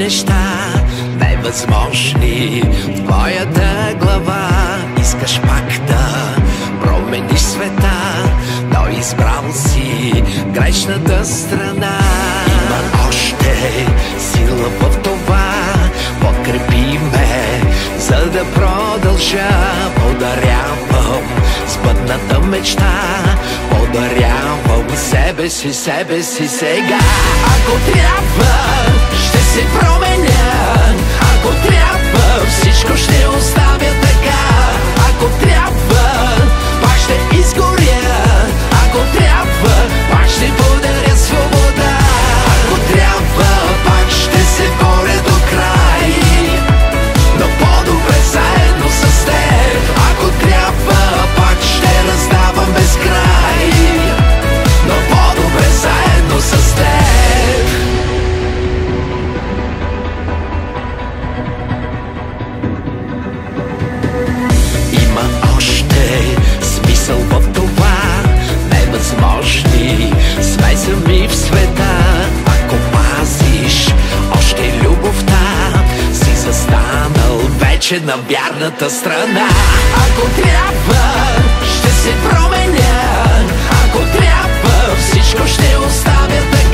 неща невъзможни в твоята глава. Искаш пак да промениш света, но избрал си грешната страна. Има още сила в това, подкрепи ме, за да продължа. Подарявам сбъдната мечта, подарявам себе си сега. Ако трябва, ще се променя. Ако трябва, всичко ще оставя така. Ако трябва, пак ще изгоря. Ако трябва, пак ще подаря свобода. Ако трябва, пак ще се боря до край, но по-добре заедно с теб. Ако трябва, пак ще раздавам без край, но по-добре заедно с теб. Има още смисъл в това, невъзможни сме сами в света. Ако пазиш още любовта, си застанал вече на вярната страна. Ако трябва, ще се променя. Ако трябва, всичко ще оставя така.